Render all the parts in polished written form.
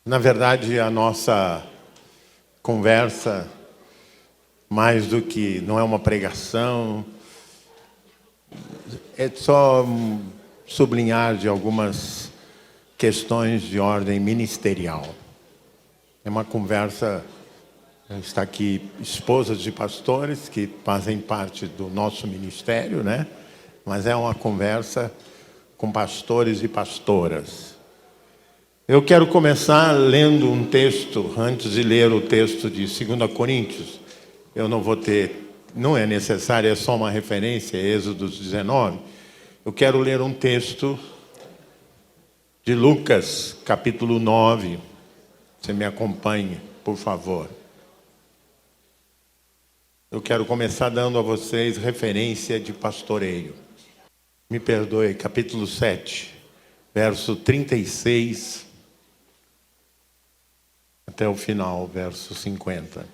Na verdade, a nossa conversa, mais do que não é uma pregação, é só sublinhar de algumas questões de ordem ministerial. É uma conversa, está aqui esposas de pastores que fazem parte do nosso ministério, né? Mas é uma conversa com pastores e pastoras. Eu quero começar lendo um texto, antes de ler o texto de 2 Coríntios. Eu não vou ter, não é necessário, é só uma referência, Êxodo 19. Eu quero ler um texto de Lucas, capítulo 9. Você me acompanhe, por favor. Eu quero começar dando a vocês referência de pastoreio. Me perdoe, capítulo 7, verso 36 até o final, verso 50.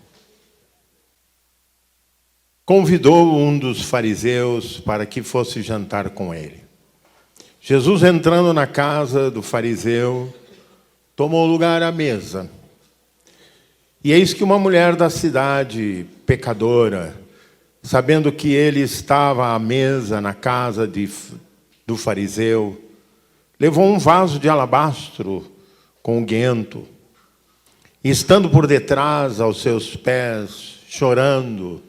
Convidou um dos fariseus para que fosse jantar com ele. Jesus, entrando na casa do fariseu, tomou lugar à mesa. E eis que uma mulher da cidade, pecadora, sabendo que ele estava à mesa na casa do fariseu, levou um vaso de alabastro com unguento, e estando por detrás aos seus pés, chorando,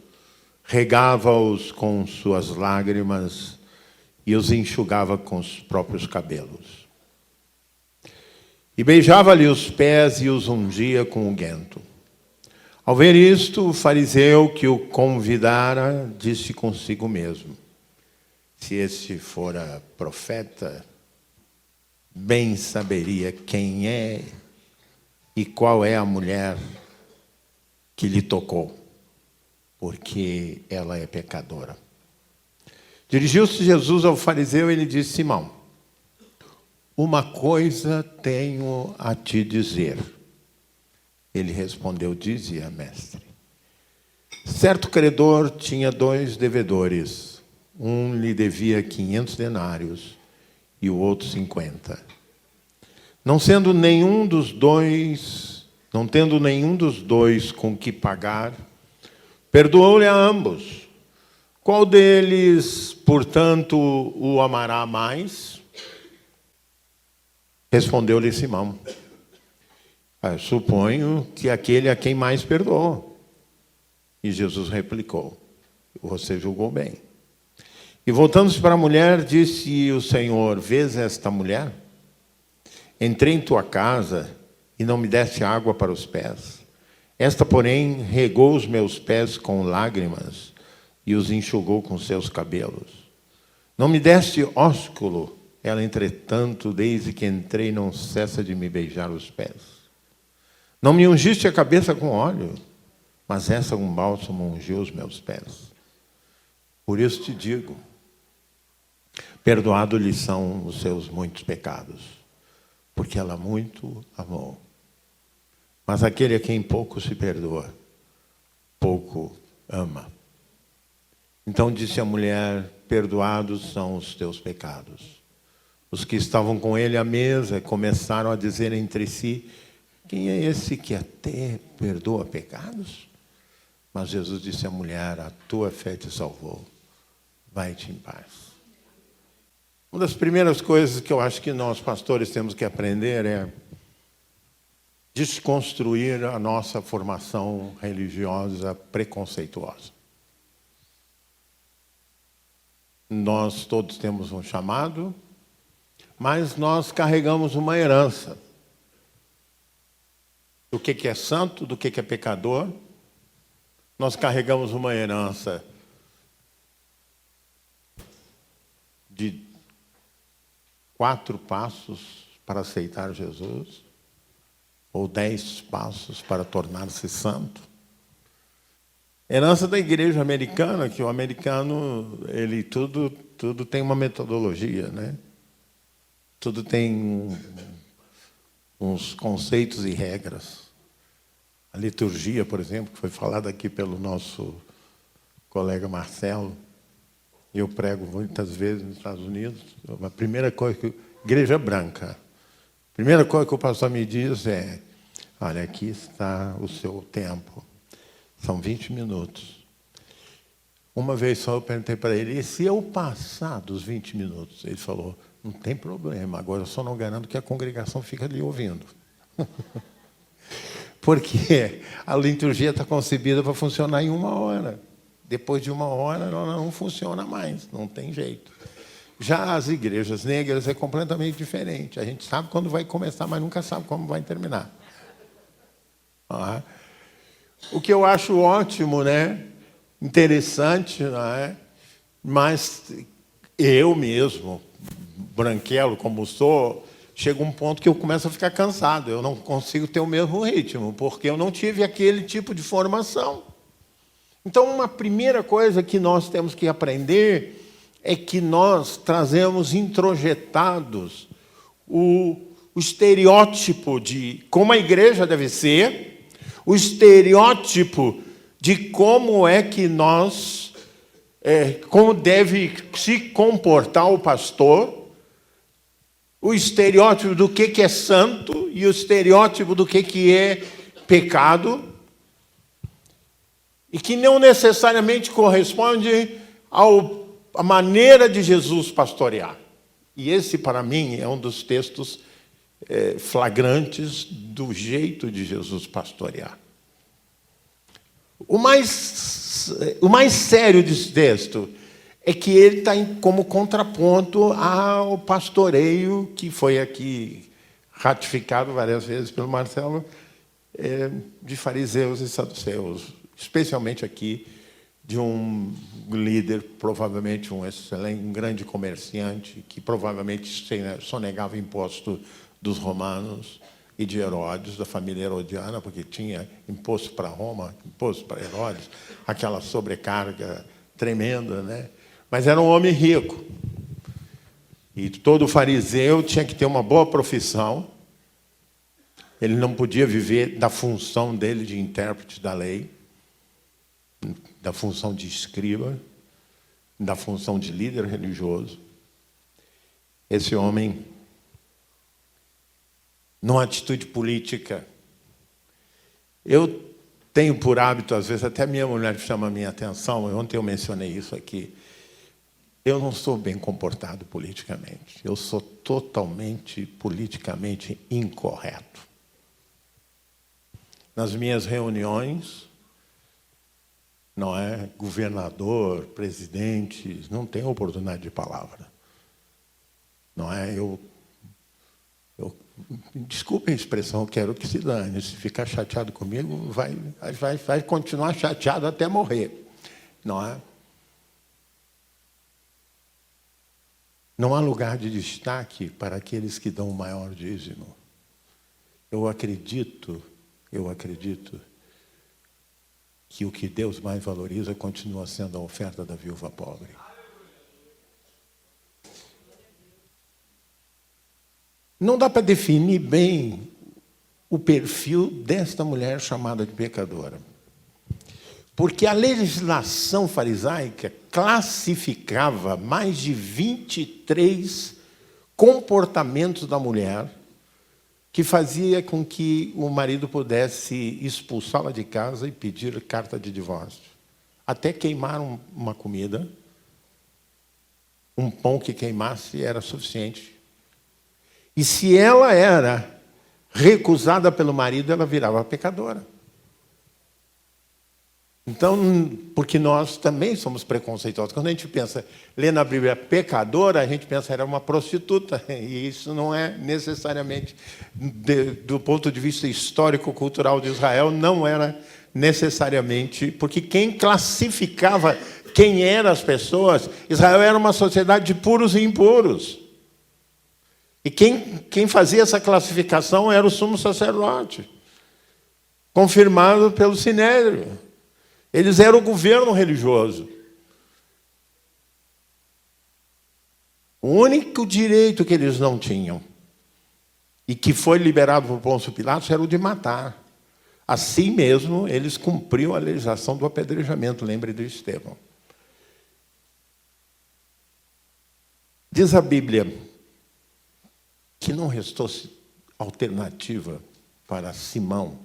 regava-os com suas lágrimas e os enxugava com os próprios cabelos. E beijava-lhe os pés e os ungia com unguento. Ao ver isto, o fariseu que o convidara disse consigo mesmo: se este fora profeta, bem saberia quem é e qual é a mulher que lhe tocou, porque ela é pecadora. Dirigiu-se Jesus ao fariseu e lhe disse: Simão, uma coisa tenho a te dizer. Ele respondeu: dizia, mestre. Certo credor tinha 2 devedores. Um lhe devia 500 denários e o outro 50. Não tendo nenhum dos dois com que pagar, perdoou-lhe a ambos. Qual deles, portanto, o amará mais? Respondeu-lhe Simão: suponho que aquele a quem mais perdoou. E Jesus replicou: você julgou bem. E voltando-se para a mulher, disse o Senhor: vês esta mulher? Entrei em tua casa e não me deste água para os pés. Esta, porém, regou os meus pés com lágrimas e os enxugou com seus cabelos. Não me deste ósculo. Ela, entretanto, desde que entrei, não cessa de me beijar os pés. Não me ungiste a cabeça com óleo, mas essa com bálsamo ungiu os meus pés. Por isso te digo, perdoados-lhe são os seus muitos pecados, porque ela muito amou. Mas aquele a quem pouco se perdoa, pouco ama. Então disse a mulher: perdoados são os teus pecados. Os que estavam com ele à mesa começaram a dizer entre si: quem é esse que até perdoa pecados? Mas Jesus disse à mulher: a tua fé te salvou. Vai-te em paz. Uma das primeiras coisas que eu acho que nós, pastores, temos que aprender é desconstruir a nossa formação religiosa preconceituosa. Nós todos temos um chamado, mas nós carregamos uma herança do que é santo, do que é pecador. Nós carregamos uma herança de 4 passos para aceitar Jesus, ou 10 passos para tornar-se santo. Herança da igreja americana, que o americano, ele tudo tem uma metodologia, né? Tudo tem uns conceitos e regras. A liturgia, por exemplo, que foi falada aqui pelo nosso colega Marcelo, eu prego muitas vezes nos Estados Unidos. A primeira coisa que igreja branca, a primeira coisa que o pastor me diz é: Olha, aqui está o seu tempo. São 20 minutos. Uma vez só eu perguntei para ele, e se eu passar dos 20 minutos? Ele falou, não tem problema, agora eu só não garanto que a congregação fica ali ouvindo. Porque a liturgia está concebida para funcionar em 1 hora. Depois de 1 hora, ela não funciona mais, não tem jeito. Já as igrejas negras é completamente diferente. A gente sabe quando vai começar, mas nunca sabe como vai terminar. O que eu acho ótimo, né? Interessante, não é? Mas eu mesmo, branquelo como sou, chega um ponto que eu começo a ficar cansado. Eu não consigo ter o mesmo ritmo, porque eu não tive aquele tipo de formação. Então, uma primeira coisa que nós temos que aprender é que nós trazemos introjetados o estereótipo de como a igreja deve ser, o estereótipo de como é que nós, como deve se comportar o pastor, o estereótipo do que é santo e o estereótipo do que é pecado, e que não necessariamente corresponde à maneira de Jesus pastorear. E esse, para mim, é um dos textos flagrantes do jeito de Jesus pastorear. O mais sério desse texto é que ele está como contraponto ao pastoreio que foi aqui ratificado várias vezes pelo Marcelo, de fariseus e saduceus, especialmente aqui de um líder, provavelmente um grande comerciante, que provavelmente sonegava imposto dos romanos e de Herodes, da família herodiana, porque tinha imposto para Roma, imposto para Herodes, aquela sobrecarga tremenda, né? Mas era um homem rico. E todo fariseu tinha que ter uma boa profissão. Ele não podia viver da função dele de intérprete da lei, da função de escriba, da função de líder religioso. Esse homem, numa atitude política, eu tenho por hábito, às vezes, até minha mulher chama a minha atenção, ontem eu mencionei isso aqui, eu não sou bem comportado politicamente, eu sou totalmente politicamente incorreto. Nas minhas reuniões, não é governador, presidente, não tem oportunidade de palavra. Não é? Desculpem a expressão, eu quero que se dane. Se ficar chateado comigo, vai continuar chateado até morrer. Não é? Não há lugar de destaque para aqueles que dão o maior dízimo. Eu acredito que o que Deus mais valoriza continua sendo a oferta da viúva pobre. Não dá para definir bem o perfil desta mulher chamada de pecadora. Porque a legislação farisaica classificava mais de 23 comportamentos da mulher que fazia com que o marido pudesse expulsá-la de casa e pedir carta de divórcio. Até queimar uma comida, um pão que queimasse era suficiente. E se ela era recusada pelo marido, ela virava pecadora. Então, porque nós também somos preconceituosos. Quando a gente pensa, lê na Bíblia pecadora, a gente pensa era uma prostituta. E isso não é necessariamente, do ponto de vista histórico-cultural de Israel, não era necessariamente, porque quem classificava quem eram as pessoas, Israel era uma sociedade de puros e impuros. E quem fazia essa classificação era o sumo sacerdote, confirmado pelo Sinédrio. Eles eram o governo religioso. O único direito que eles não tinham, e que foi liberado por Pôncio Pilatos, era o de matar. Assim mesmo, eles cumpriam a legislação do apedrejamento, lembre de Estevão. Diz a Bíblia que não restou alternativa para Simão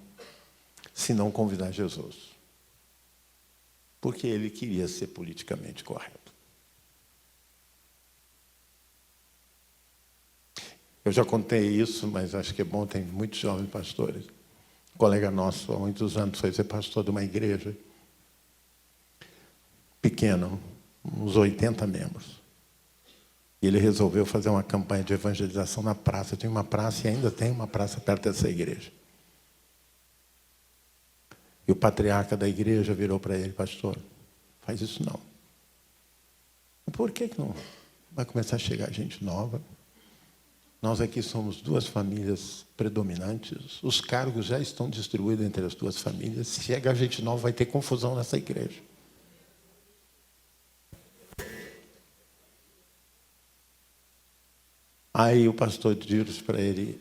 se não convidar Jesus? Porque ele queria ser politicamente correto. Eu já contei isso, mas acho que é bom, tem muitos jovens pastores. Um colega nosso, há muitos anos, foi ser pastor de uma igreja pequena, uns 80 membros. E ele resolveu fazer uma campanha de evangelização na praça. Tinha uma praça e ainda tem uma praça perto dessa igreja. E o patriarca da igreja virou para ele: pastor, faz isso não. Por que não? Vai começar a chegar gente nova. Nós aqui somos duas famílias predominantes. Os cargos já estão distribuídos entre as duas famílias. Se chegar gente nova, vai ter confusão nessa igreja. Aí o pastor disse para ele: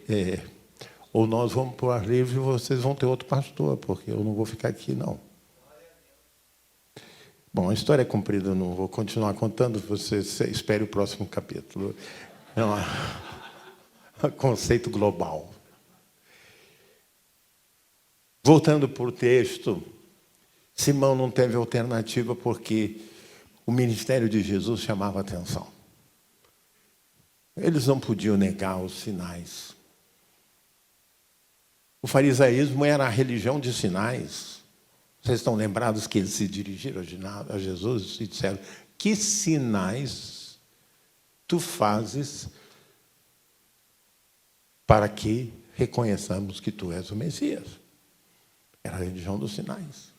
ou nós vamos para o ar livre e vocês vão ter outro pastor, porque eu não vou ficar aqui, não. Bom, a história é comprida, eu não vou continuar contando, você espere o próximo capítulo. É um conceito global. Voltando para o texto, Simão não teve alternativa porque o ministério de Jesus chamava a atenção. Eles não podiam negar os sinais. O farisaísmo era a religião de sinais. Vocês estão lembrados que eles se dirigiram a Jesus e disseram: que sinais tu fazes para que reconheçamos que tu és o Messias? Era a religião dos sinais.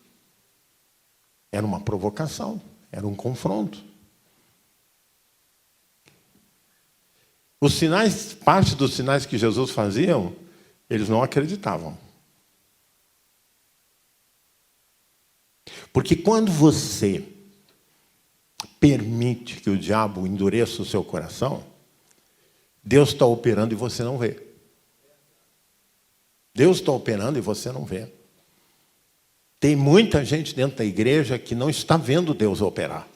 Era uma provocação, era um confronto. Os sinais, parte dos sinais que Jesus fazia, eles não acreditavam. Porque quando você permite que o diabo endureça o seu coração, Deus está operando e você não vê. Deus está operando e você não vê. Tem muita gente dentro da igreja que não está vendo Deus operar.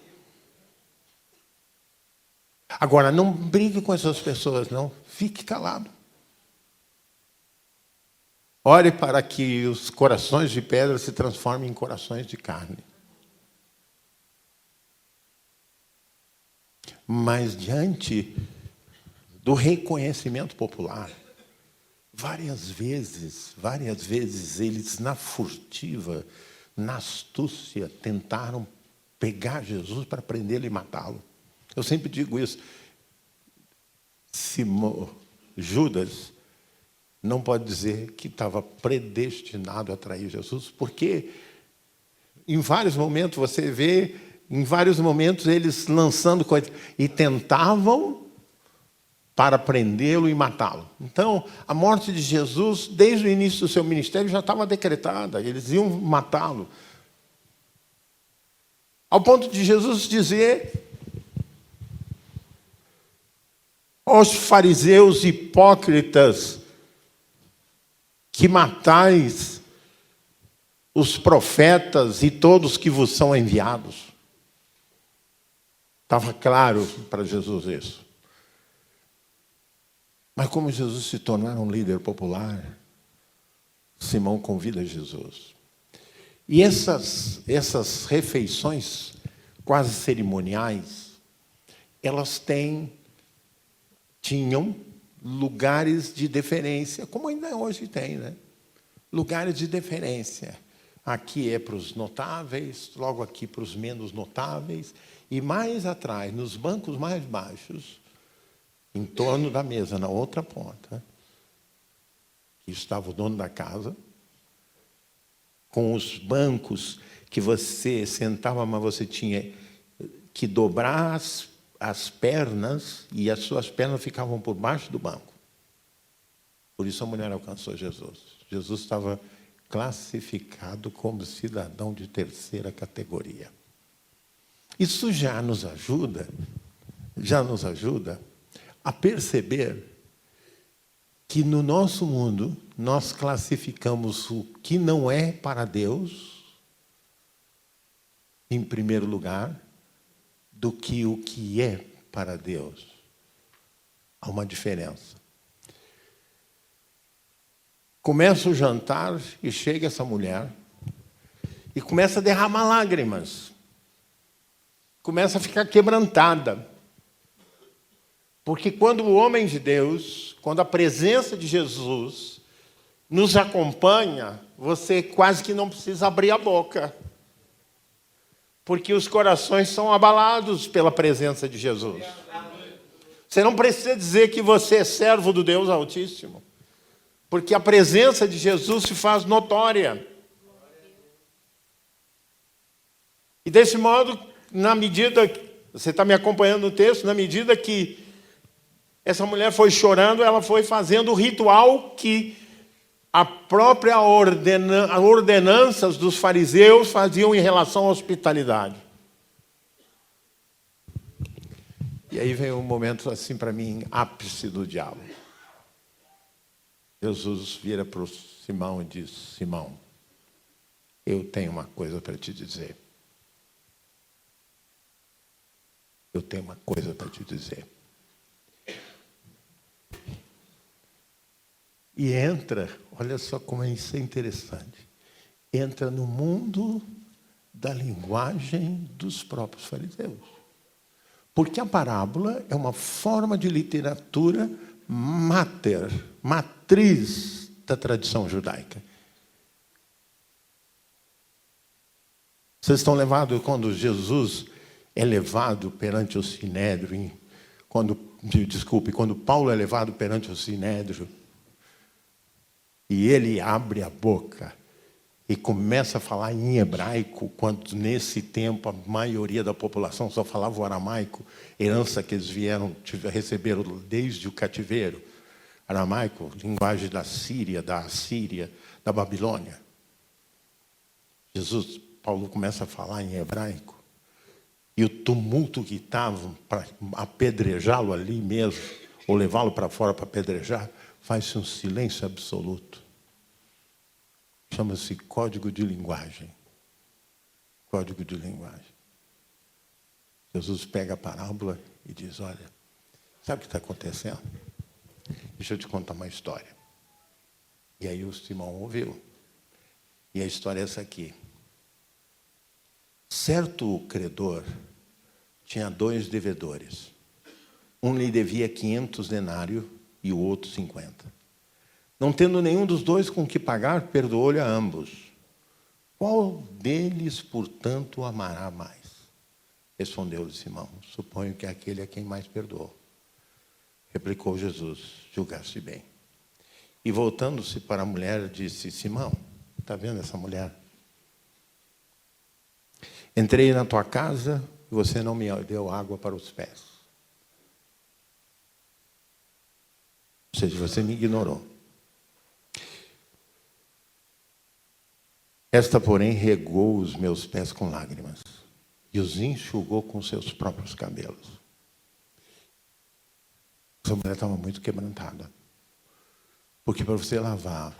Agora, não brigue com essas pessoas, não. Fique calado. Ore para que os corações de pedra se transformem em corações de carne. Mas diante do reconhecimento popular, várias vezes, eles na furtiva, na astúcia, tentaram pegar Jesus para prendê-lo e matá-lo. Eu sempre digo isso. Judas não pode dizer que estava predestinado a trair Jesus, porque em vários momentos você vê, eles lançando coisas e tentavam para prendê-lo e matá-lo. Então, a morte de Jesus, desde o início do seu ministério, já estava decretada. Eles iam matá-lo. Ao ponto de Jesus dizer: os fariseus hipócritas, que matais os profetas e todos que vos são enviados. Estava claro para Jesus isso. Mas como Jesus se tornara um líder popular, Simão convida Jesus. E essas refeições quase cerimoniais, elas tinham lugares de deferência, como ainda hoje tem, né? Lugares de deferência. Aqui é para os notáveis, logo aqui para os menos notáveis, e mais atrás, nos bancos mais baixos, em torno da mesa, na outra ponta, que estava o dono da casa, com os bancos que você sentava, mas você tinha que dobrar as pernas, e as suas pernas ficavam por baixo do banco. Por isso a mulher alcançou Jesus. Jesus estava classificado como cidadão de terceira categoria. Isso já nos ajuda a perceber que no nosso mundo nós classificamos o que não é para Deus, em primeiro lugar, do que o que é para Deus. Há uma diferença. Começa o jantar e chega essa mulher e começa a derramar lágrimas. Começa a ficar quebrantada. Porque quando o homem de Deus, quando a presença de Jesus nos acompanha, você quase que não precisa abrir a boca. Porque os corações são abalados pela presença de Jesus. Você não precisa dizer que você é servo do Deus Altíssimo. Porque a presença de Jesus se faz notória. E desse modo, na medida, você está me acompanhando no texto, na medida que essa mulher foi chorando, ela foi fazendo o ritual que a própria ordenanças dos fariseus faziam em relação à hospitalidade. E aí vem um momento assim para mim, ápice do diabo. Jesus vira para o Simão e diz: Simão, eu tenho uma coisa para te dizer. Eu tenho uma coisa para te dizer. E entra, olha só como isso é interessante, entra no mundo da linguagem dos próprios fariseus. Porque a parábola é uma forma de literatura matriz da tradição judaica. Vocês estão levados quando Jesus é levado perante o Sinédrio, quando Paulo é levado perante o Sinédrio, e ele abre a boca e começa a falar em hebraico, quando nesse tempo a maioria da população só falava o aramaico, herança que eles receberam desde o cativeiro. Aramaico, linguagem da Síria, da Assíria, da Babilônia. Paulo começa a falar em hebraico. E o tumulto que estava para apedrejá-lo ali mesmo, ou levá-lo para fora para apedrejar, faz-se um silêncio absoluto. Chama-se código de linguagem. Código de linguagem. Jesus pega a parábola e diz: olha, sabe o que está acontecendo? Deixa eu te contar uma história. E aí o Simão ouviu. E a história é essa aqui. Certo credor tinha 2 devedores. Um lhe devia 500 denários e o outro 50. Não tendo nenhum dos dois com que pagar, perdoou-lhe a ambos. Qual deles, portanto, o amará mais? Respondeu-lhe Simão: suponho que é aquele a quem mais perdoou. Replicou Jesus: julgaste bem. E voltando-se para a mulher, disse: Simão, está vendo essa mulher? Entrei na tua casa e você não me deu água para os pés. Ou seja, você me ignorou. Esta, porém, regou os meus pés com lágrimas e os enxugou com seus próprios cabelos. Essa mulher estava muito quebrantada. Porque para você lavar,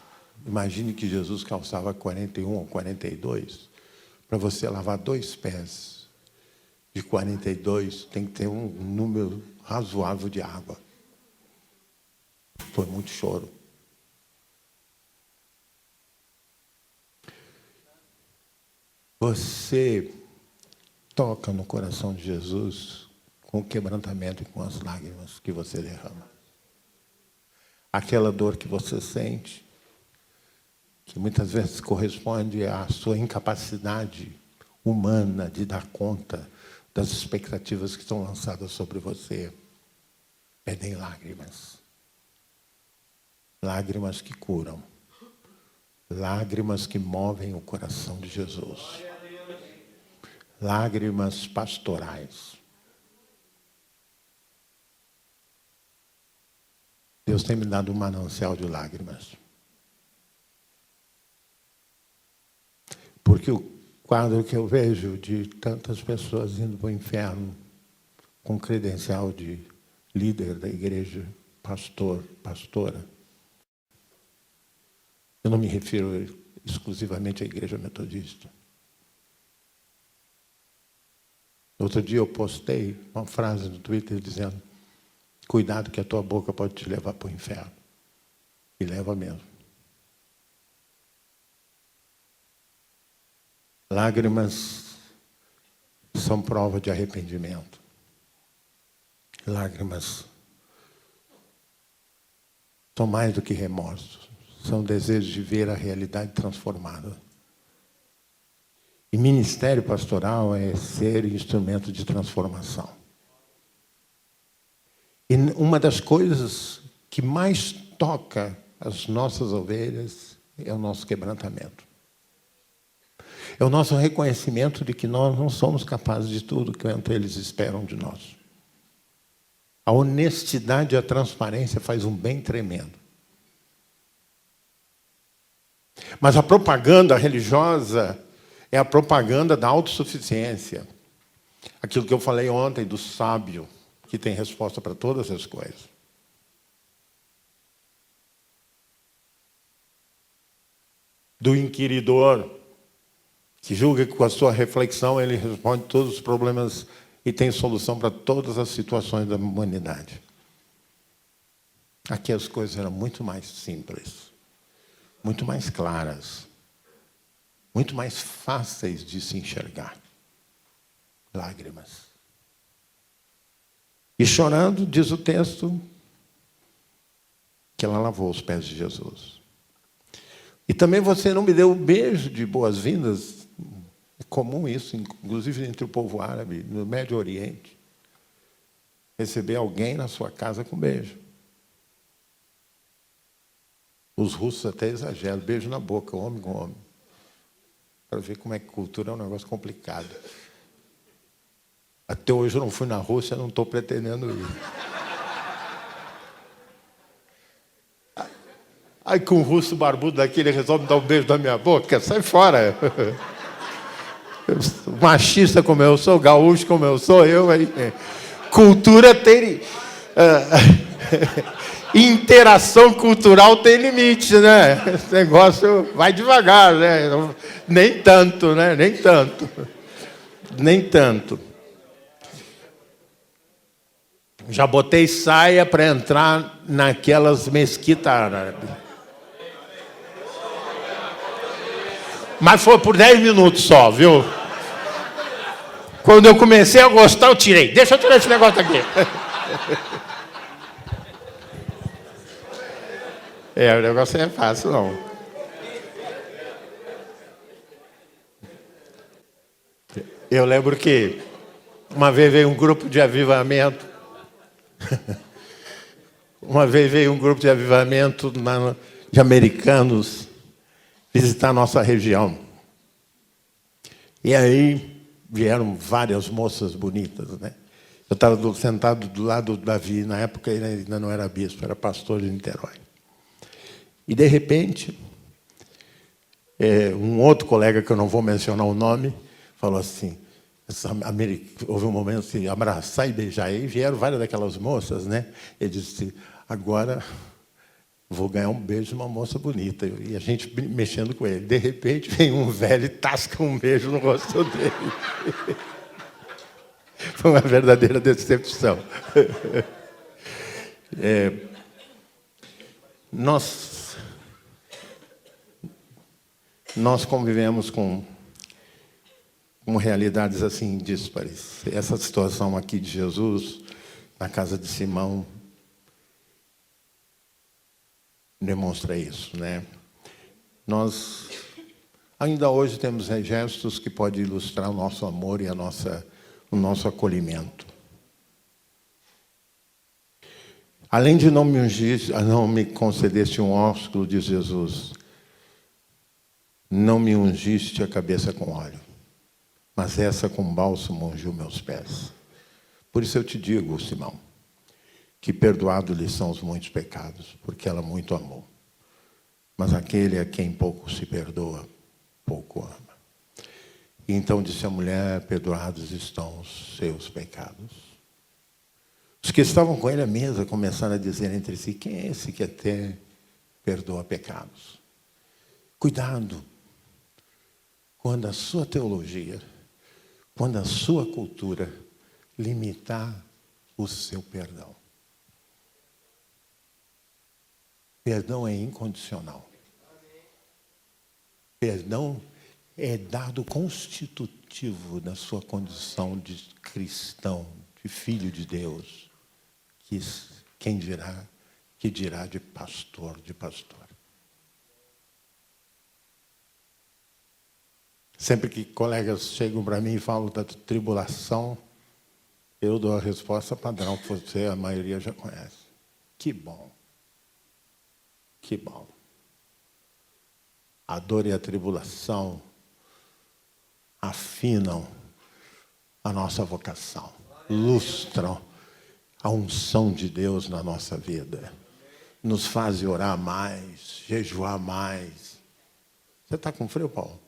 imagine que Jesus calçava 41 ou 42. Para você lavar 2 pés de 42, tem que ter um número razoável de água. Foi muito choro. Você toca no coração de Jesus com o quebrantamento e com as lágrimas que você derrama. Aquela dor que você sente, que muitas vezes corresponde à sua incapacidade humana de dar conta das expectativas que estão lançadas sobre você, pedem lágrimas. Lágrimas que curam. Lágrimas que movem o coração de Jesus. Lágrimas pastorais. Deus tem me dado um manancial de lágrimas. Porque o quadro que eu vejo de tantas pessoas indo para o inferno com credencial de líder da igreja, pastor, pastora. Eu não me refiro exclusivamente à igreja metodista. Outro dia eu postei uma frase no Twitter dizendo: cuidado que a tua boca pode te levar para o inferno. E leva mesmo. Lágrimas são prova de arrependimento. Lágrimas são mais do que remorsos. São desejos de ver a realidade transformada. E ministério pastoral é ser instrumento de transformação. E uma das coisas que mais toca as nossas ovelhas é o nosso quebrantamento. É o nosso reconhecimento de que nós não somos capazes de tudo quanto eles esperam de nós. A honestidade e a transparência faz um bem tremendo. Mas a propaganda religiosa é a propaganda da autossuficiência. Aquilo que eu falei ontem do sábio, que tem resposta para todas as coisas. Do inquiridor, que julga que com a sua reflexão ele responde todos os problemas e tem solução para todas as situações da humanidade. Aqui as coisas eram muito mais simples, muito mais claras, muito mais fáceis de se enxergar. Lágrimas. E chorando, diz o texto, que ela lavou os pés de Jesus. E também você não me deu um beijo de boas-vindas. É comum isso, inclusive entre o povo árabe, no Médio Oriente. Receber alguém na sua casa com beijo. Os russos até exageram, beijo na boca, homem com homem. Para ver como é que cultura é um negócio complicado. Até hoje eu não fui na Rússia, não estou pretendendo ir. Aí com um russo barbudo daquele resolve dar um beijo na minha boca, sai fora. Machista como eu sou, gaúcho como eu sou, cultura tem... interação cultural tem limite, né? Esse negócio vai devagar, né? Nem tanto, né? Nem tanto. Nem tanto. Já botei saia para entrar naquelas mesquitas árabes. Mas foi por 10 minutos só, viu? Quando eu comecei a gostar, eu tirei. Deixa eu tirar esse negócio aqui. O negócio não é fácil, não. Eu lembro que uma vez veio um grupo de avivamento. Uma vez veio um grupo de avivamento de americanos visitar a nossa região. E aí vieram várias moças bonitas, né? Eu estava sentado do lado do Davi, na época ele ainda não era bispo, era pastor de Niterói. E, de repente, um outro colega, que eu não vou mencionar o nome, falou assim, houve um momento assim, abraçar e beijar. E vieram várias daquelas moças, né? Ele disse, agora vou ganhar um beijo de uma moça bonita. E a gente mexendo com ele. De repente, vem um velho e tasca um beijo no rosto dele. Foi uma verdadeira decepção. Nós convivemos com realidades assim díspares. Essa situação aqui de Jesus, na casa de Simão, demonstra isso, né? Nós ainda hoje temos gestos que podem ilustrar o nosso amor e o nosso acolhimento. Além de não me concedeste um ósculo, diz Jesus, não me ungiste a cabeça com óleo, mas essa com bálsamo ungiu meus pés. Por isso eu te digo, Simão, que perdoado lhe são os muitos pecados, porque ela muito amou. Mas aquele a quem pouco se perdoa, pouco ama. E então disse a mulher, perdoados estão os seus pecados. Os que estavam com ele à mesa começaram a dizer entre si, quem é esse que até perdoa pecados? Cuidado, quando a sua teologia, quando a sua cultura limitar o seu perdão. Perdão é incondicional. Perdão é dado constitutivo da sua condição de cristão, de filho de Deus, que dirá de pastor, de pastora. Sempre que colegas chegam para mim e falam da tribulação, eu dou a resposta padrão que você, a maioria já conhece. Que bom. Que bom. A dor e a tribulação afinam a nossa vocação, lustram a unção de Deus na nossa vida, nos fazem orar mais, jejuar mais. Você está com frio, Paulo?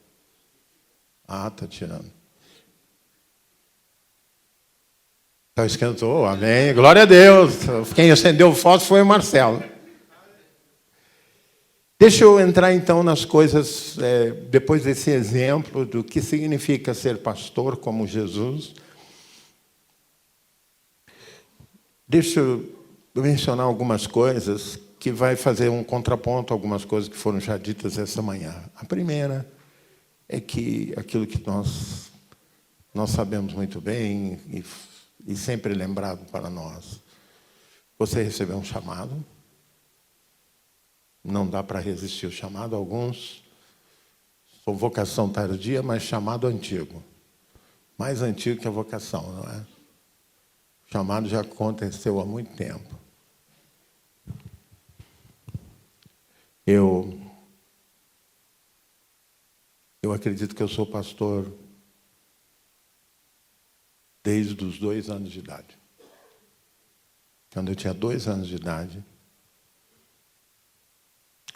Ah, está tirando. Então esquentou, amém. Glória a Deus. Quem acendeu o fósforo foi o Marcelo. Deixa eu entrar então nas coisas, depois desse exemplo do que significa ser pastor como Jesus. Deixa eu mencionar algumas coisas que vai fazer um contraponto a algumas coisas que foram já ditas essa manhã. A primeira é que aquilo que nós sabemos muito bem e sempre lembrado para nós. Você recebeu um chamado. Não dá para resistir o chamado. Alguns são vocação tardia, mas chamado antigo. Mais antigo que a vocação, não é? O chamado já aconteceu há muito tempo. Eu acredito que eu sou pastor desde os 2 anos de idade. Quando eu tinha 2 anos de idade,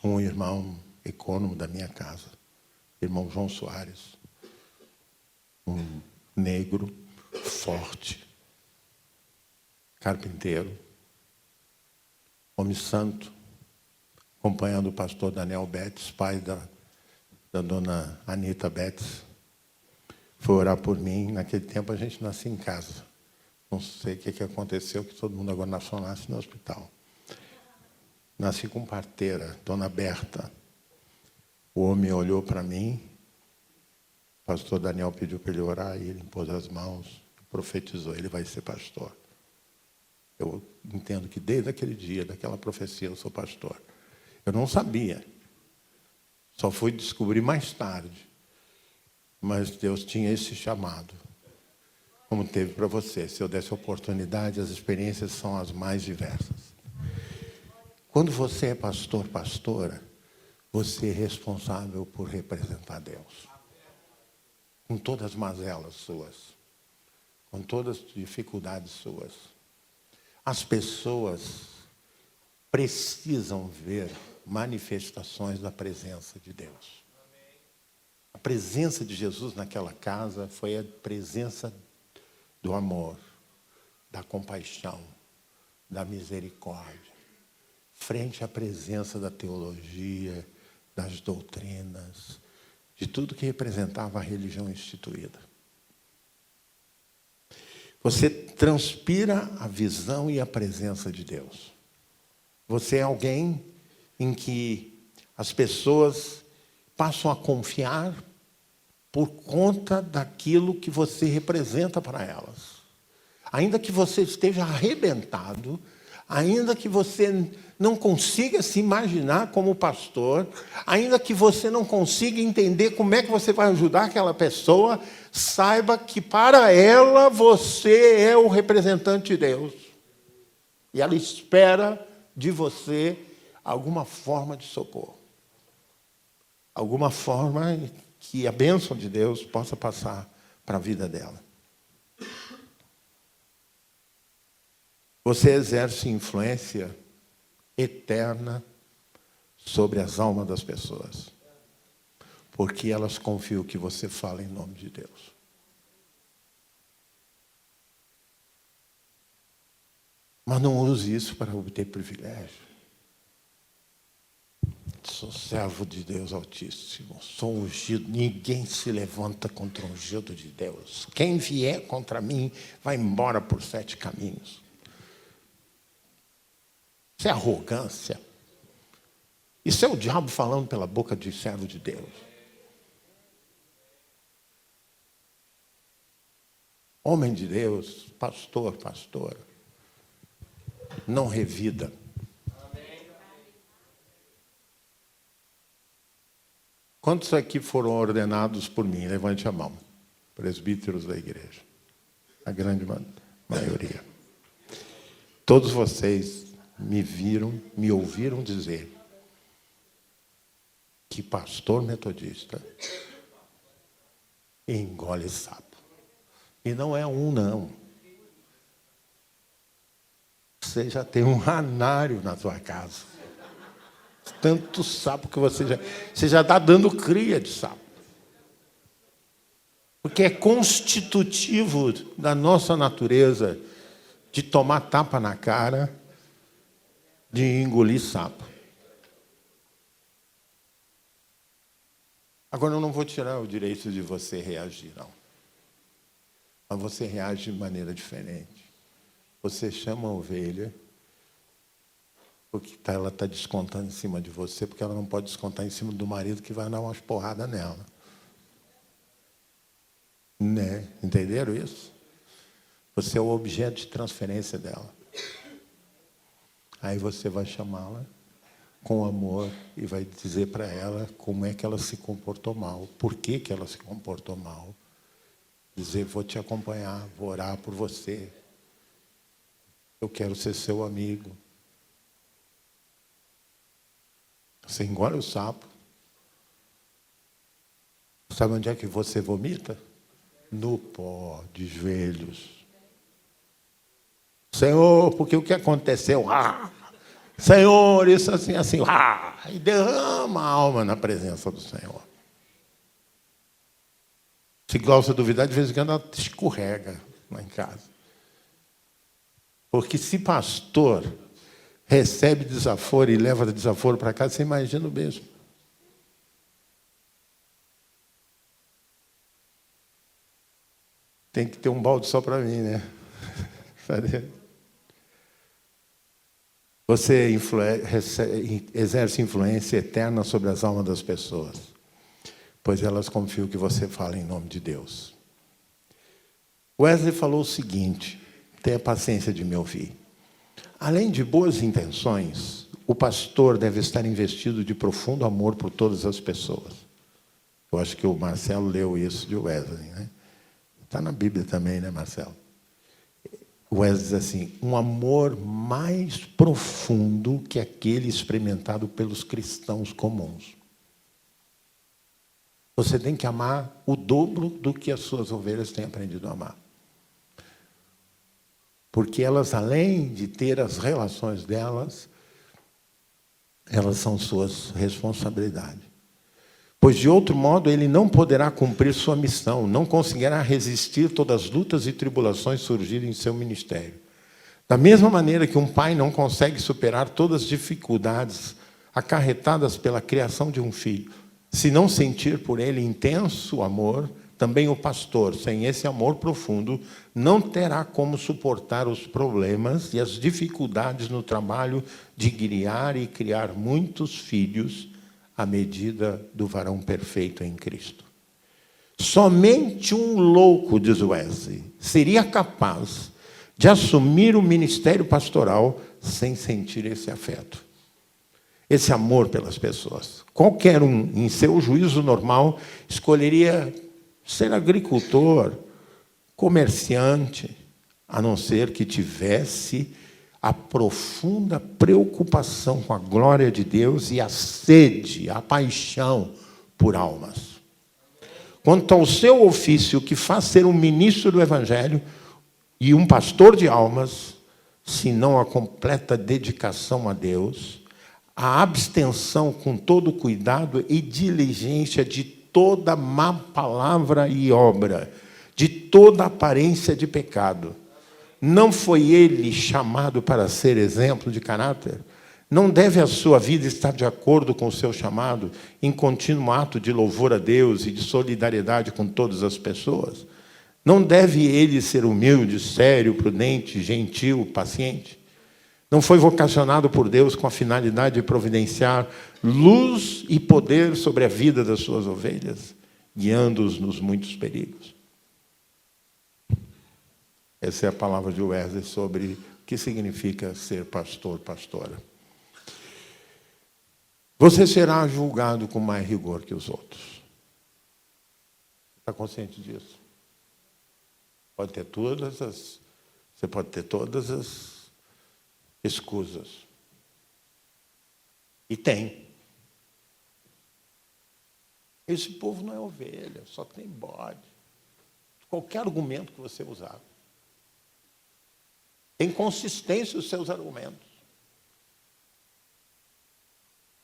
um irmão econômico da minha casa, irmão João Soares, um negro, forte, carpinteiro, homem santo, acompanhando o pastor Daniel Betts, pai da dona Anita Betts, foi orar por mim. Naquele tempo a gente nascia em casa. Não sei o que aconteceu, que todo mundo agora nasce no hospital. Nasci com parteira, dona Berta. O homem olhou para mim, o pastor Daniel pediu para ele orar, e ele impôs as mãos, profetizou, ele vai ser pastor. Eu entendo que desde aquele dia, daquela profecia, eu sou pastor. Eu não sabia, só fui descobrir mais tarde. Mas Deus tinha esse chamado, como teve para você. Se eu desse oportunidade, as experiências são as mais diversas. Quando você é pastor, pastora, você é responsável por representar Deus. Com todas as mazelas suas, com todas as dificuldades suas. As pessoas precisam ver manifestações da presença de Deus. A presença de Jesus naquela casa foi a presença do amor, da compaixão, da misericórdia, frente à presença da teologia, das doutrinas, de tudo que representava a religião instituída. Você transpira a visão e a presença de Deus. Você é alguém em que as pessoas passam a confiar por conta daquilo que você representa para elas. Ainda que você esteja arrebentado, ainda que você não consiga se imaginar como pastor, ainda que você não consiga entender como é que você vai ajudar aquela pessoa, saiba que para ela você é o representante de Deus. E ela espera de você alguma forma de socorro. Alguma forma que a bênção de Deus possa passar para a vida dela. Você exerce influência eterna sobre as almas das pessoas, porque elas confiam que você fala em nome de Deus. Mas não use isso para obter privilégio. Sou servo de Deus Altíssimo, sou ungido, ninguém se levanta contra o ungido de Deus. Quem vier contra mim vai embora por 7 caminhos. Isso é arrogância. Isso é o diabo falando pela boca de servo de Deus. homem de Deus, pastor, pastora, não revida. Quantos aqui foram ordenados por mim? Levante a mão. Presbíteros da igreja. A grande maioria. Todos vocês me ouviram dizer que pastor metodista engole sapo. E não é um, não. Você já tem um ranário na sua casa. Tanto sapo que você já está dando cria de sapo. Porque é constitutivo da nossa natureza de tomar tapa na cara, de engolir sapo. Agora, eu não vou tirar o direito de você reagir, não. Mas você reage de maneira diferente. Você chama a ovelha, porque ela está descontando em cima de você, porque ela não pode descontar em cima do marido que vai dar umas porradas nela. Né? Entenderam isso? Você é o objeto de transferência dela. Aí você vai chamá-la com amor e vai dizer para ela como é que ela se comportou mal, por que que ela se comportou mal. Dizer, vou te acompanhar, vou orar por você. Eu quero ser seu amigo. Você engole o sapo. Sabe onde é que você vomita? No pó, de joelhos. Senhor, porque o que aconteceu? Senhor, isso assim, assim. E derrama a alma na presença do Senhor. Se gosta de duvidar, de vez em quando ela escorrega lá em casa. Porque se pastor recebe desaforo e leva desaforo para casa, você imagina o mesmo. Tem que ter um balde só para mim, né? Você exerce influência eterna sobre as almas das pessoas, pois elas confiam que você fala em nome de Deus. Wesley falou o seguinte, tenha paciência de me ouvir. Além de boas intenções, o pastor deve estar investido de profundo amor por todas as pessoas. Eu acho que o Marcelo leu isso de Wesley, né? Está na Bíblia também, né, Marcelo? Wesley diz assim, um amor mais profundo que aquele experimentado pelos cristãos comuns. Você tem que amar o dobro do que as suas ovelhas têm aprendido a amar. Porque elas, além de ter as relações delas, elas são suas responsabilidades. Pois, de outro modo, ele não poderá cumprir sua missão, não conseguirá resistir todas as lutas e tribulações surgirem em seu ministério. Da mesma maneira que um pai não consegue superar todas as dificuldades acarretadas pela criação de um filho, se não sentir por ele intenso amor, também o pastor, sem esse amor profundo, não terá como suportar os problemas e as dificuldades no trabalho de criar e criar muitos filhos à medida do varão perfeito em Cristo. Somente um louco, diz Wesley, seria capaz de assumir o ministério pastoral sem sentir esse afeto, esse amor pelas pessoas. Qualquer um, em seu juízo normal, escolheria ser agricultor, comerciante, a não ser que tivesse a profunda preocupação com a glória de Deus e a sede, a paixão por almas. Quanto ao seu ofício, que faz ser um ministro do Evangelho e um pastor de almas, se não a completa dedicação a Deus, a abstenção com todo cuidado e diligência de toda má palavra e obra, de toda aparência de pecado. Não foi ele chamado para ser exemplo de caráter? Não deve a sua vida estar de acordo com o seu chamado, em contínuo ato de louvor a Deus e de solidariedade com todas as pessoas? Não deve ele ser humilde, sério, prudente, gentil, paciente? Não foi vocacionado por Deus com a finalidade de providenciar luz e poder sobre a vida das suas ovelhas, guiando-os nos muitos perigos? Essa é a palavra de Wesley sobre o que significa ser pastor, pastora. Você será julgado com mais rigor que os outros. Está consciente disso? Você pode ter todas as escusas. E tem. Esse povo não é ovelha, só tem bode. Qualquer argumento que você usar. Tem consistência os seus argumentos.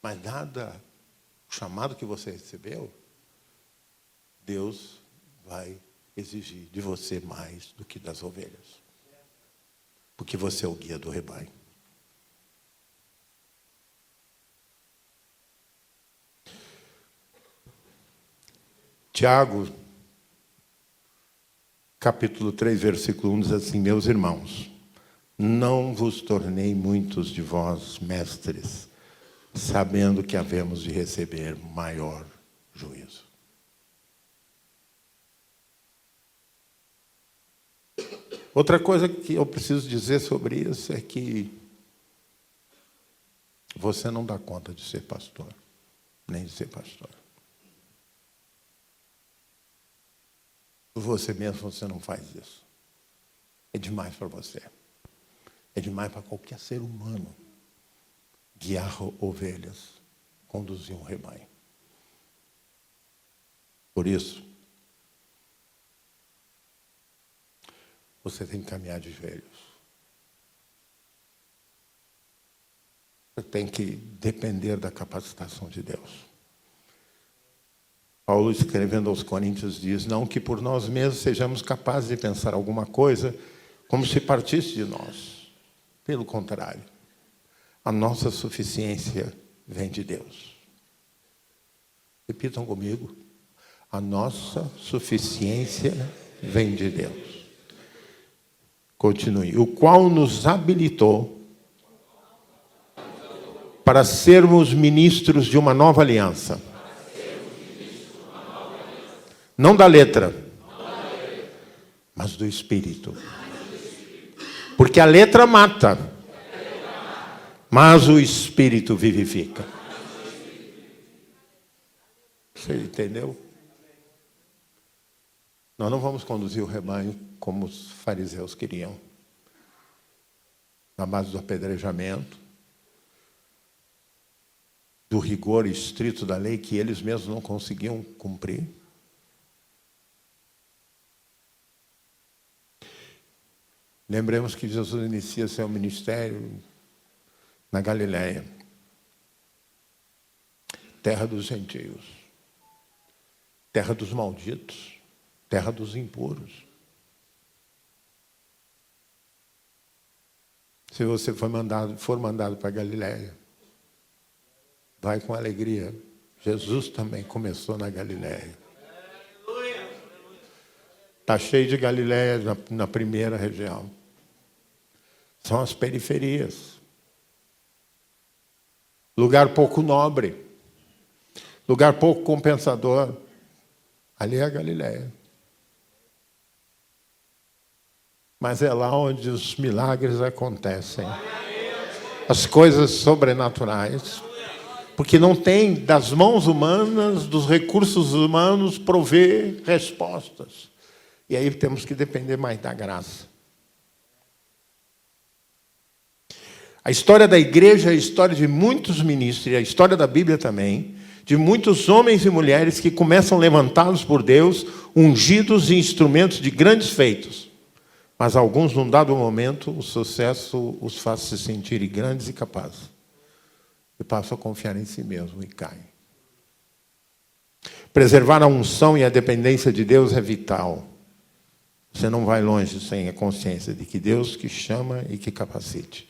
Mas nada, o chamado que você recebeu, Deus vai exigir de você mais do que das ovelhas. Porque você é o guia do rebanho. Tiago, capítulo 3, versículo 1, diz assim: meus irmãos, não vos tornei muitos de vós mestres, sabendo que havemos de receber maior juízo. Outra coisa que eu preciso dizer sobre isso é que você não dá conta de ser pastor, nem de ser pastor. Por você mesmo, você não faz isso. É demais para você. É demais para qualquer ser humano guiar ovelhas, conduzir um rebanho. Por isso, você tem que caminhar de joelhos. Você tem que depender da capacitação de Deus. Paulo, escrevendo aos Coríntios, diz: não que por nós mesmos sejamos capazes de pensar alguma coisa como se partisse de nós. Pelo contrário, a nossa suficiência vem de Deus. Repitam comigo: a nossa suficiência vem de Deus. Continue. O qual nos habilitou para sermos ministros de uma nova aliança. Não da letra, mas do Espírito. Porque a letra mata, mas o Espírito vivifica. Você entendeu? Nós não vamos conduzir o rebanho como os fariseus queriam, na base do apedrejamento, do rigor estrito da lei que eles mesmos não conseguiam cumprir. Lembremos que Jesus inicia seu ministério na Galileia, terra dos gentios, terra dos malditos, terra dos impuros. Se você for mandado para a Galileia, vai com alegria. Jesus também começou na Galileia. Está cheio de Galileia na primeira região. São as periferias. Lugar pouco nobre. Lugar pouco compensador. Ali é a Galileia. Mas é lá onde os milagres acontecem. As coisas sobrenaturais. Porque não tem das mãos humanas, dos recursos humanos, prover respostas. E aí temos que depender mais da graça. A história da igreja é a história de muitos ministros, e a história da Bíblia também, de muitos homens e mulheres que começam levantados por Deus, ungidos e instrumentos de grandes feitos. Mas alguns, num dado momento, o sucesso os faz se sentirem grandes e capazes. E passam a confiar em si mesmo e caem. Preservar a unção e a dependência de Deus é vital. Você não vai longe sem a consciência de que Deus que chama e que capacite.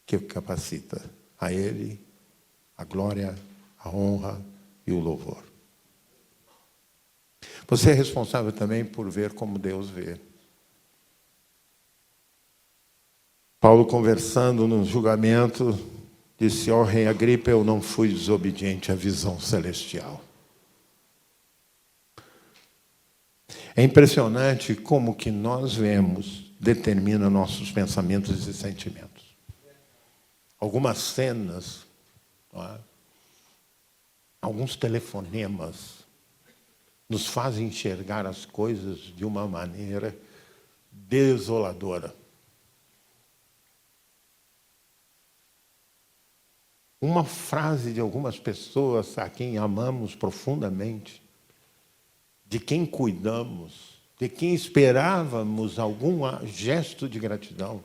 Que capacita a Ele a glória, a honra e o louvor. Você é responsável também por ver como Deus vê. Paulo, conversando no julgamento, disse: ó rei Agripa, eu não fui desobediente à visão celestial. É impressionante como que nós vemos determina nossos pensamentos e sentimentos. Algumas cenas, não é? Alguns telefonemas nos fazem enxergar as coisas de uma maneira desoladora. Uma frase de algumas pessoas a quem amamos profundamente, de quem cuidamos, de quem esperávamos algum gesto de gratidão,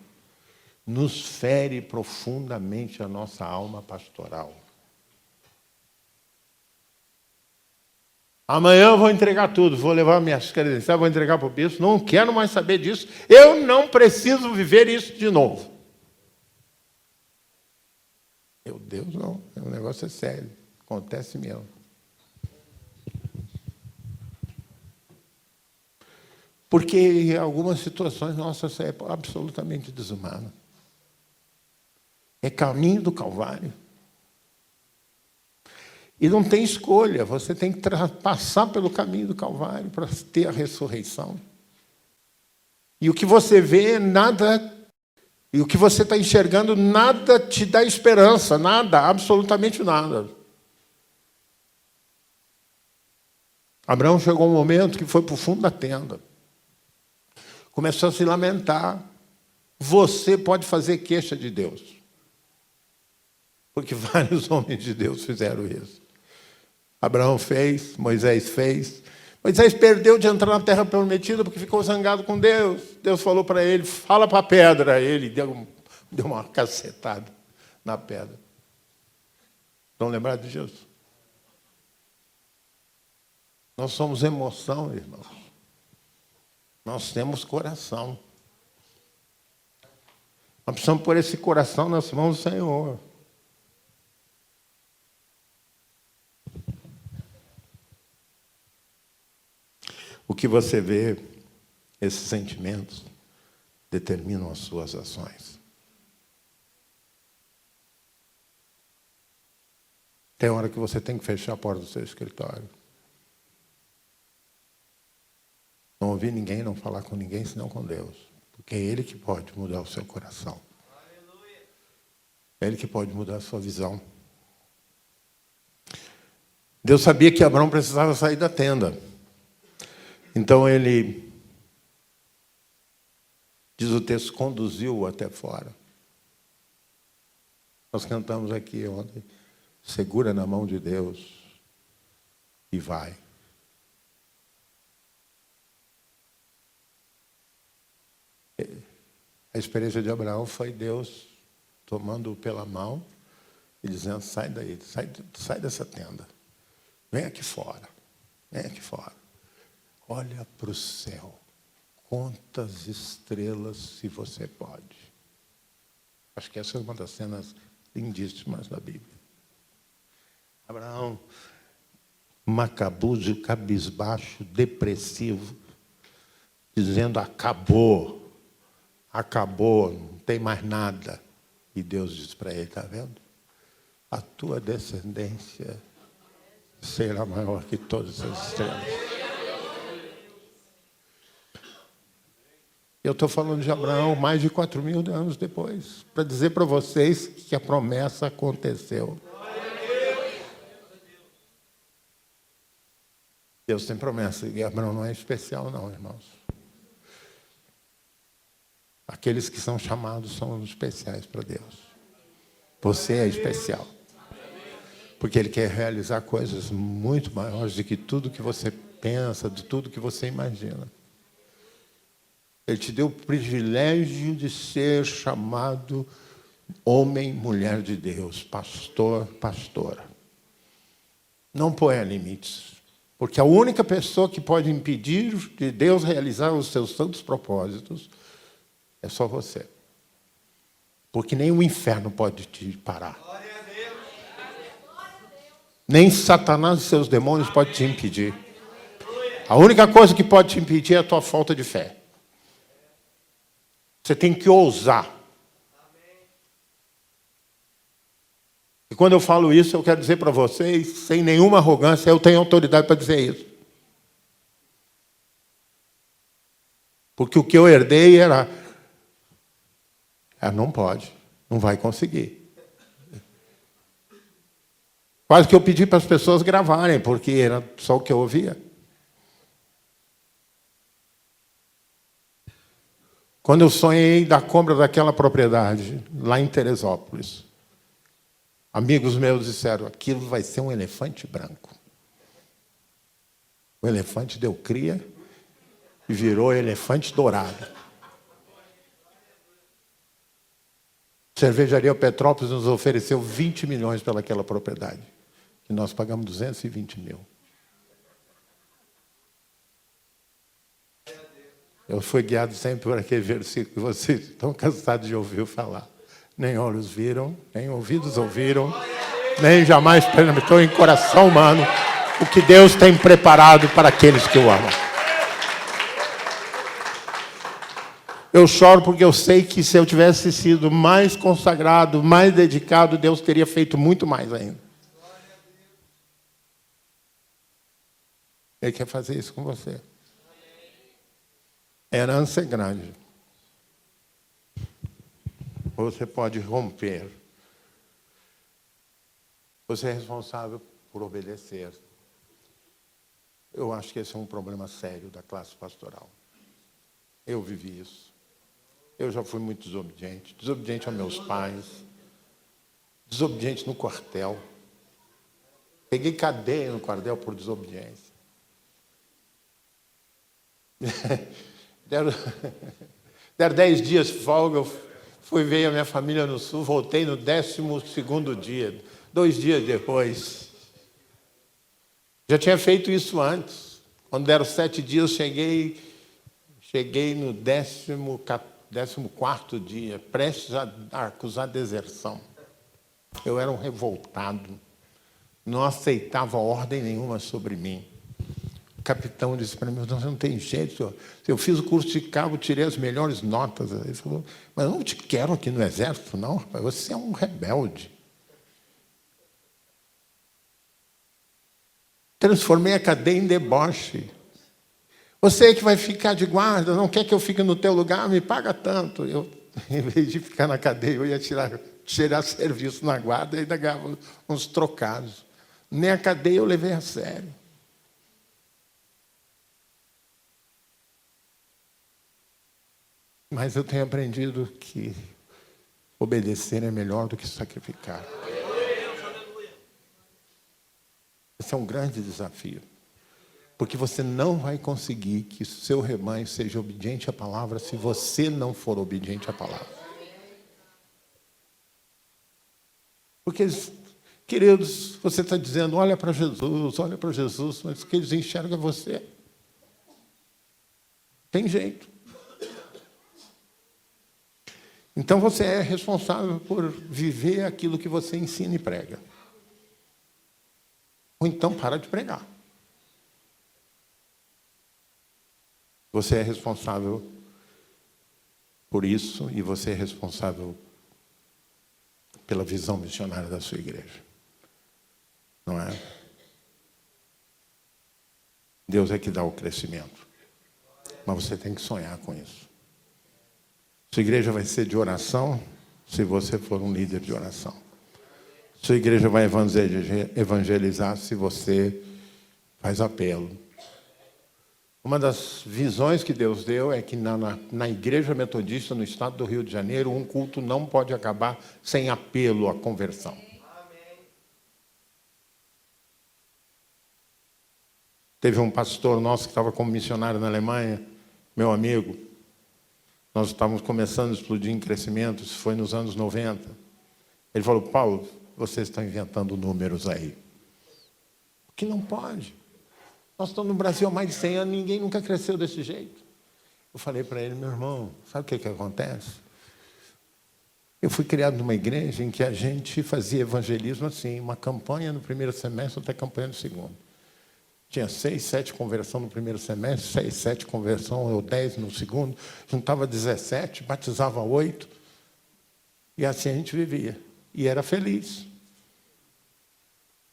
nos fere profundamente a nossa alma pastoral. Amanhã eu vou entregar tudo, vou levar minhas credenciais, vou entregar para o bispo, não quero mais saber disso, eu não preciso viver isso de novo. Meu Deus, não, o negócio é sério, acontece mesmo. Porque em algumas situações nossas é absolutamente desumana. É caminho do Calvário. E não tem escolha, você tem que passar pelo caminho do Calvário para ter a ressurreição. E o que você vê, nada, e o que você está enxergando, nada te dá esperança, nada, absolutamente nada. Abraão chegou um momento que foi para o fundo da tenda. Começou a se lamentar. Você pode fazer queixa de Deus. Porque vários homens de Deus fizeram isso. Abraão fez, Moisés fez. Moisés perdeu de entrar na terra prometida porque ficou zangado com Deus. Deus falou para ele, fala para a pedra. Ele deu uma cacetada na pedra. Estão lembrados disso? Nós somos emoção, irmãos. Nós temos coração. Nós precisamos pôr esse coração nas mãos do Senhor. O que você vê, esses sentimentos, determinam as suas ações. Tem hora que você tem que fechar a porta do seu escritório. Não ouvir ninguém, não falar com ninguém, senão com Deus. Porque é Ele que pode mudar o seu coração. É Ele que pode mudar a sua visão. Deus sabia que Abraão precisava sair da tenda. Então Ele, diz o texto, conduziu-o até fora. Nós cantamos aqui ontem, segura na mão de Deus e vai. A experiência de Abraão foi Deus tomando-o pela mão e dizendo, sai daí, sai dessa tenda. Vem aqui fora, vem aqui fora. Olha para o céu, conta as estrelas se você pode. Acho que essa é uma das cenas lindíssimas da Bíblia. Abraão, macabuzo, cabisbaixo, depressivo, dizendo, acabou, não tem mais nada. E Deus diz para ele, está vendo? A tua descendência será maior que todas as estrelas. Eu estou falando de Abraão mais de 4.000 anos depois, para dizer para vocês que a promessa aconteceu. Deus tem promessa, e Abraão não é especial não, irmãos. Aqueles que são chamados são especiais para Deus. Você é especial. Porque Ele quer realizar coisas muito maiores do que tudo que você pensa, de tudo que você imagina. Ele te deu o privilégio de ser chamado homem, mulher de Deus, pastor, pastora. Não ponha limites. Porque a única pessoa que pode impedir de Deus realizar os seus santos propósitos é só você. Porque nem o inferno pode te parar. Nem Satanás e seus demônios podem te impedir. A única coisa que pode te impedir é a tua falta de fé. Você tem que ousar. E quando eu falo isso, eu quero dizer para vocês, sem nenhuma arrogância, eu tenho autoridade para dizer isso. Porque o que eu herdei era... não pode, não vai conseguir. Quase que eu pedi para as pessoas gravarem, porque era só o que eu ouvia. Quando eu sonhei da compra daquela propriedade, lá em Teresópolis, amigos meus disseram, aquilo vai ser um elefante branco. O elefante deu cria e virou elefante dourado. Cervejaria Petrópolis nos ofereceu 20 milhões pelaquela propriedade. E nós pagamos 220 mil. Eu fui guiado sempre por aquele versículo que vocês estão cansados de ouvir falar. Nem olhos viram, nem ouvidos ouviram, nem jamais penetrou em coração humano o que Deus tem preparado para aqueles que o amam. Eu choro porque eu sei que se eu tivesse sido mais consagrado, mais dedicado, Deus teria feito muito mais ainda. Ele quer fazer isso com você. A herança é grande. Você pode romper. Você é responsável por obedecer. Eu acho que esse é um problema sério da classe pastoral. Eu vivi isso. Eu já fui muito desobediente. Desobediente aos meus pais. Desobediente no quartel. Peguei cadeia no quartel por desobediência. Deram 10 dias de folga, eu fui ver a minha família no sul, voltei no 12º dia, 2 dias depois. Já tinha feito isso antes. Quando deram 7 dias, cheguei no 14º dia, prestes a acusar deserção. Eu era um revoltado, não aceitava ordem nenhuma sobre mim. O capitão disse para mim, não tem jeito, senhor. Eu fiz o curso de cabo, tirei as melhores notas. Ele falou, mas eu não te quero aqui no exército, não, rapaz. Você é um rebelde. Transformei a cadeia em deboche. Você que vai ficar de guarda, não quer que eu fique no teu lugar, me paga tanto. Eu, em vez de ficar na cadeia, eu ia tirar serviço na guarda e ainda ganhava uns trocados. Nem a cadeia eu levei a sério. Mas eu tenho aprendido que obedecer é melhor do que sacrificar. Esse é um grande desafio. Porque você não vai conseguir que o seu rebanho seja obediente à palavra se você não for obediente à palavra. Porque, queridos, você está dizendo, olha para Jesus, mas o que eles enxergam é você. Tem jeito. Então você é responsável por viver aquilo que você ensina e prega. Ou então para de pregar. Você é responsável por isso e você é responsável pela visão missionária da sua igreja. Não é? Deus é que dá o crescimento. Mas você tem que sonhar com isso. Sua igreja vai ser de oração se você for um líder de oração. Sua igreja vai evangelizar se você faz apelo. Uma das visões que Deus deu é que na igreja metodista no estado do Rio de Janeiro, um culto não pode acabar sem apelo à conversão. Teve um pastor nosso que estava como missionário na Alemanha, meu amigo. Nós estávamos começando a explodir em crescimento, isso foi nos anos 90. Ele falou, Paulo, vocês estão inventando números aí. Que não pode. Nós estamos no Brasil há mais de 100 anos, ninguém nunca cresceu desse jeito. Eu falei para ele, meu irmão, sabe o que acontece? Eu fui criado numa igreja em que a gente fazia evangelismo assim, uma campanha no primeiro semestre até campanha no segundo. Tinha 6, 7 conversão no primeiro semestre, 6, 7 conversão, ou 10 no segundo, juntava 17, batizava 8, e assim a gente vivia. E era feliz.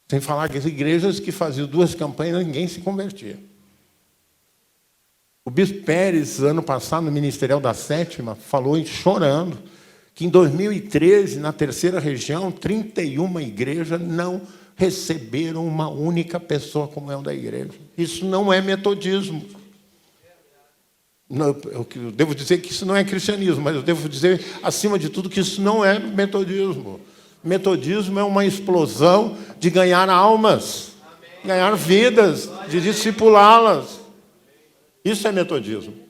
Sem falar que as igrejas que faziam 2 campanhas, ninguém se convertia. O bispo Pérez, ano passado, no Ministerial da Sétima, falou chorando que em 2013, na terceira região, 31 igrejas não receberam uma única pessoa comunhão da igreja. Isso não é metodismo. Eu devo dizer que isso não é cristianismo, mas eu devo dizer, acima de tudo, que isso não é metodismo. Metodismo é uma explosão de ganhar almas, ganhar vidas, de discipulá-las. Isso é metodismo.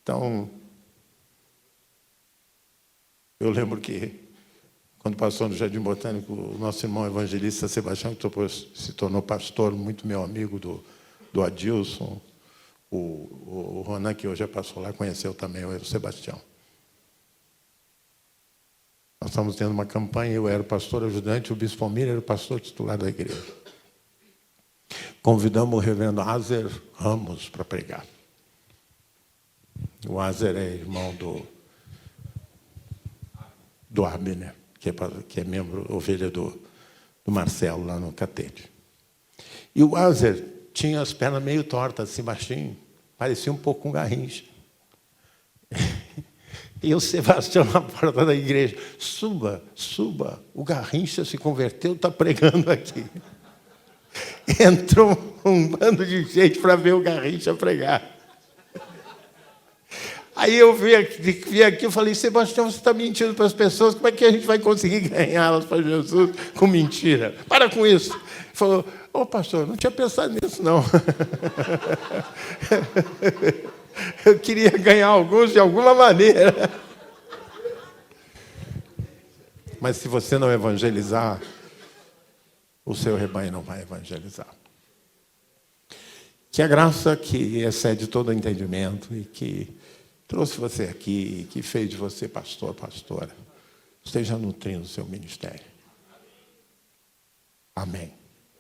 Então, eu lembro que, quando passou no Jardim Botânico, o nosso irmão evangelista Sebastião, que depois se tornou pastor, muito meu amigo do Adilson, o Ronan, que hoje é pastor lá, conheceu também o Sebastião. Nós estávamos tendo uma campanha, eu era o pastor ajudante, o bispo Almir era o pastor titular da igreja. Convidamos o reverendo Azer Ramos para pregar. O Azer é irmão do Abner, que é membro, ovelha do Marcelo, lá no Catete. E o Azer tinha as pernas meio tortas, assim, baixinho, parecia um pouco com Garrincha. E o Sebastião na porta da igreja, suba, o Garrincha se converteu, está pregando aqui. Entrou um bando de gente para ver o Garrincha pregar. Aí eu vi aqui e falei, Sebastião, você está mentindo para as pessoas, como é que a gente vai conseguir ganhá-las para Jesus com mentira? Para com isso. Ele falou, pastor, não tinha pensado nisso, não. Eu queria ganhar alguns de alguma maneira. Mas se você não evangelizar, o seu rebanho não vai evangelizar. Que a graça que excede todo o entendimento e que trouxe você aqui, que fez de você pastor, pastora, esteja nutrindo o seu ministério. Amém.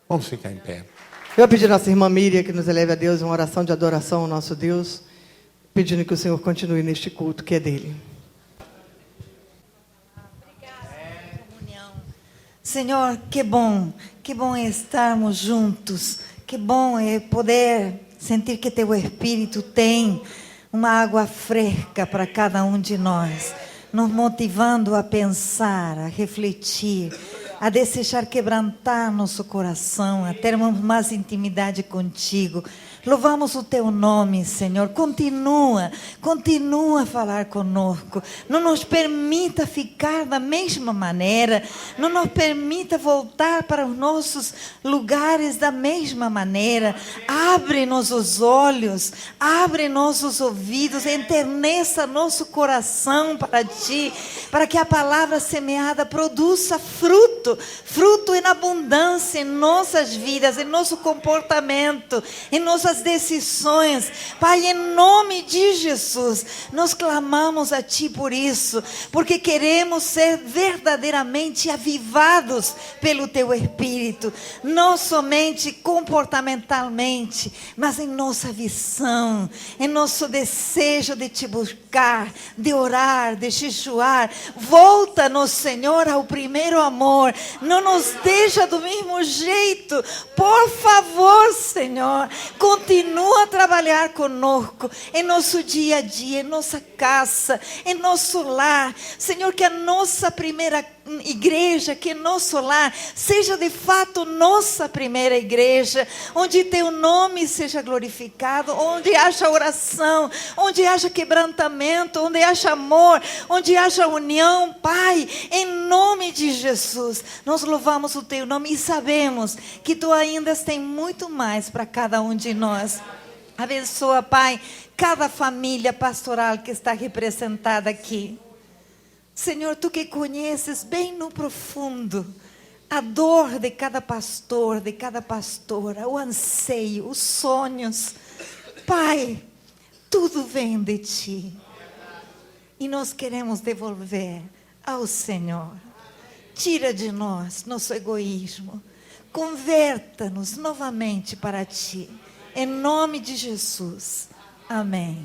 Vamos ficar em pé. Eu vou pedir a nossa irmã Miriam que nos eleve a Deus uma oração de adoração ao nosso Deus, pedindo que o Senhor continue neste culto que é dele. Obrigada, comunhão. Senhor, que bom estarmos juntos, que bom é poder sentir que Teu Espírito tem uma água fresca para cada um de nós, nos motivando a pensar, a refletir, a desejar quebrantar nosso coração, a termos mais intimidade contigo. Louvamos o Teu nome, Senhor. Continua a falar conosco. Não nos permita ficar da mesma maneira. Não nos permita voltar para os nossos lugares da mesma maneira. Abre-nos os olhos, abre-nos os ouvidos, enterneça nosso coração para Ti, para que a palavra semeada produza fruto em abundância em nossas vidas, em nosso comportamento, em nossas decisões. Pai, em nome de Jesus, nós clamamos a Ti por isso, porque queremos ser verdadeiramente avivados pelo Teu Espírito, não somente comportamentalmente, mas em nossa visão, em nosso desejo de Te buscar, de orar, de jejuar. Volta-nos, Senhor, ao primeiro amor. Não nos deixa do mesmo jeito. Por favor, Senhor, continua a trabalhar conosco em nosso dia a dia, em nossa casa, em nosso lar. Senhor, que a nossa primeira igreja, que nosso lar seja de fato nossa primeira igreja, onde Teu nome seja glorificado, onde haja oração, onde haja quebrantamento, onde haja amor, onde haja união. Pai, em nome de Jesus, nós louvamos o Teu nome e sabemos que Tu ainda tens muito mais para cada um de nós. Abençoa, Pai, cada família pastoral que está representada aqui. Senhor, Tu que conheces bem no profundo a dor de cada pastor, de cada pastora, o anseio, os sonhos. Pai, tudo vem de Ti. E nós queremos devolver ao Senhor. Tira de nós nosso egoísmo. Converta-nos novamente para Ti. Em nome de Jesus. Amém.